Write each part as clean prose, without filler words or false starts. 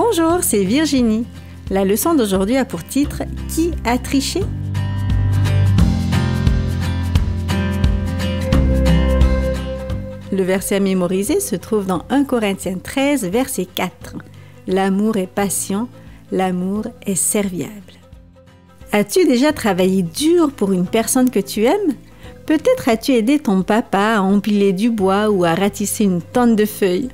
Bonjour, c'est Virginie. La leçon d'aujourd'hui a pour titre « Qui a triché ?» Le verset à mémoriser se trouve dans 1 Corinthiens 13, verset 4. L'amour est patient, l'amour est serviable. As-tu déjà travaillé dur pour une personne que tu aimes? Peut-être as-tu aidé ton papa à empiler du bois ou à ratisser une tonne de feuilles.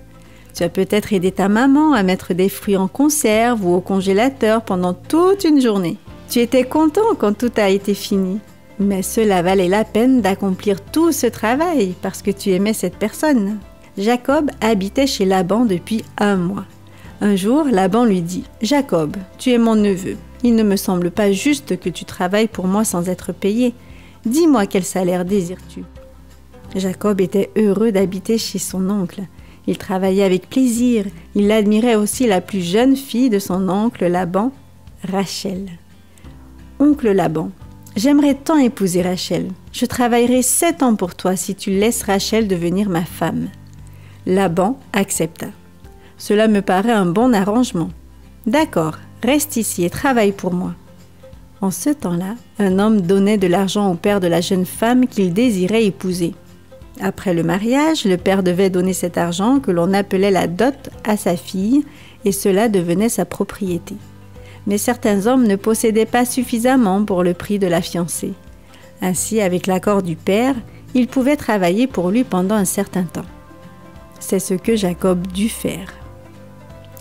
Tu as peut-être aidé ta maman à mettre des fruits en conserve ou au congélateur pendant toute une journée. Tu étais content quand tout a été fini. Mais cela valait la peine d'accomplir tout ce travail parce que tu aimais cette personne. Jacob habitait chez Laban depuis 1 mois. Un jour, Laban lui dit « Jacob, tu es mon neveu. Il ne me semble pas juste que tu travailles pour moi sans être payé. Dis-moi quel salaire désires-tu » Jacob était heureux d'habiter chez son oncle. Il travaillait avec plaisir. Il admirait aussi la plus jeune fille de son oncle Laban, Rachel. Oncle Laban, j'aimerais tant épouser Rachel. Je travaillerai 7 ans pour toi si tu laisses Rachel devenir ma femme. Laban accepta. Cela me paraît un bon arrangement. D'accord, reste ici et travaille pour moi. En ce temps-là, un homme donnait de l'argent au père de la jeune femme qu'il désirait épouser. Après le mariage, le père devait donner cet argent que l'on appelait la dot à sa fille et cela devenait sa propriété. Mais certains hommes ne possédaient pas suffisamment pour le prix de la fiancée. Ainsi, avec l'accord du père, il pouvait travailler pour lui pendant un certain temps. C'est ce que Jacob dut faire.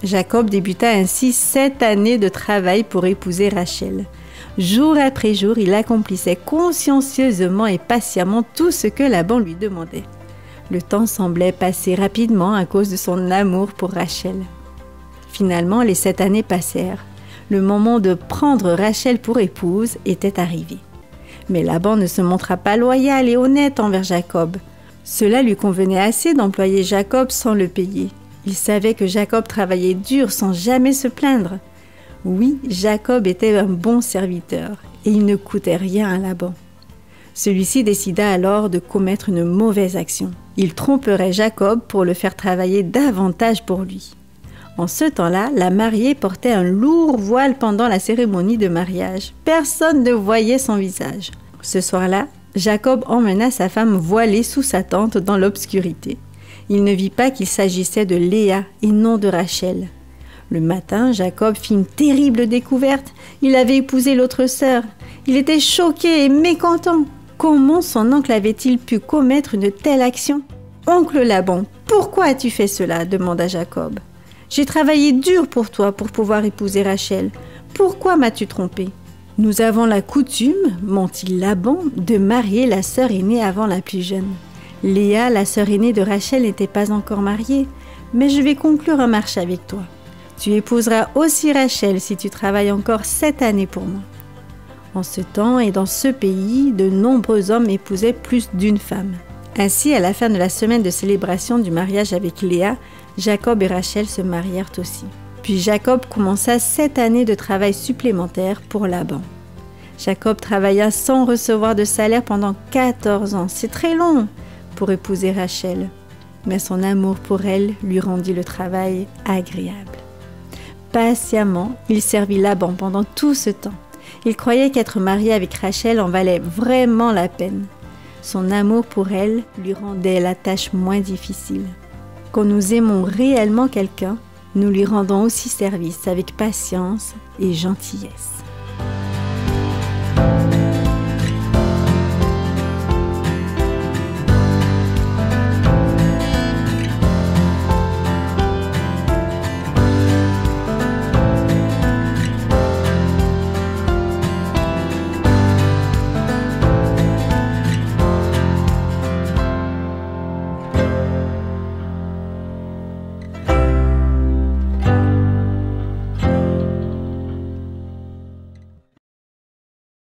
Jacob débuta ainsi 7 années de travail pour épouser Rachel. Jour après jour, il accomplissait consciencieusement et patiemment tout ce que Laban lui demandait. Le temps semblait passer rapidement à cause de son amour pour Rachel. Finalement, les 7 années passèrent. Le moment de prendre Rachel pour épouse était arrivé. Mais Laban ne se montra pas loyal et honnête envers Jacob. Cela lui convenait assez d'employer Jacob sans le payer. Il savait que Jacob travaillait dur sans jamais se plaindre. Oui, Jacob était un bon serviteur et il ne coûtait rien à Laban. Celui-ci décida alors de commettre une mauvaise action. Il tromperait Jacob pour le faire travailler davantage pour lui. En ce temps-là, la mariée portait un lourd voile pendant la cérémonie de mariage. Personne ne voyait son visage. Ce soir-là, Jacob emmena sa femme voilée sous sa tente dans l'obscurité. Il ne vit pas qu'il s'agissait de Léa et non de Rachel. Le matin, Jacob fit une terrible découverte. Il avait épousé l'autre sœur. Il était choqué et mécontent. Comment son oncle avait-il pu commettre une telle action? « Oncle Laban, pourquoi as-tu fait cela ?» demanda Jacob. « J'ai travaillé dur pour toi pour pouvoir épouser Rachel. Pourquoi m'as-tu trompé ?»« Nous avons la coutume, mentit Laban, de marier la sœur aînée avant la plus jeune. Léa, la sœur aînée de Rachel, n'était pas encore mariée, mais je vais conclure un marché avec toi. Tu épouseras aussi Rachel si tu travailles encore 7 années pour moi. » En ce temps et dans ce pays, de nombreux hommes épousaient plus d'une femme. Ainsi, à la fin de la semaine de célébration du mariage avec Léa, Jacob et Rachel se marièrent aussi. Puis Jacob commença 7 années de travail supplémentaire pour Laban. Jacob travailla sans recevoir de salaire pendant 14 ans. C'est très long pour épouser Rachel. Mais son amour pour elle lui rendit le travail agréable. Patiemment, il servit Laban pendant tout ce temps. Il croyait qu'être marié avec Rachel en valait vraiment la peine. Son amour pour elle lui rendait la tâche moins difficile. Quand nous aimons réellement quelqu'un, nous lui rendons aussi service avec patience et gentillesse.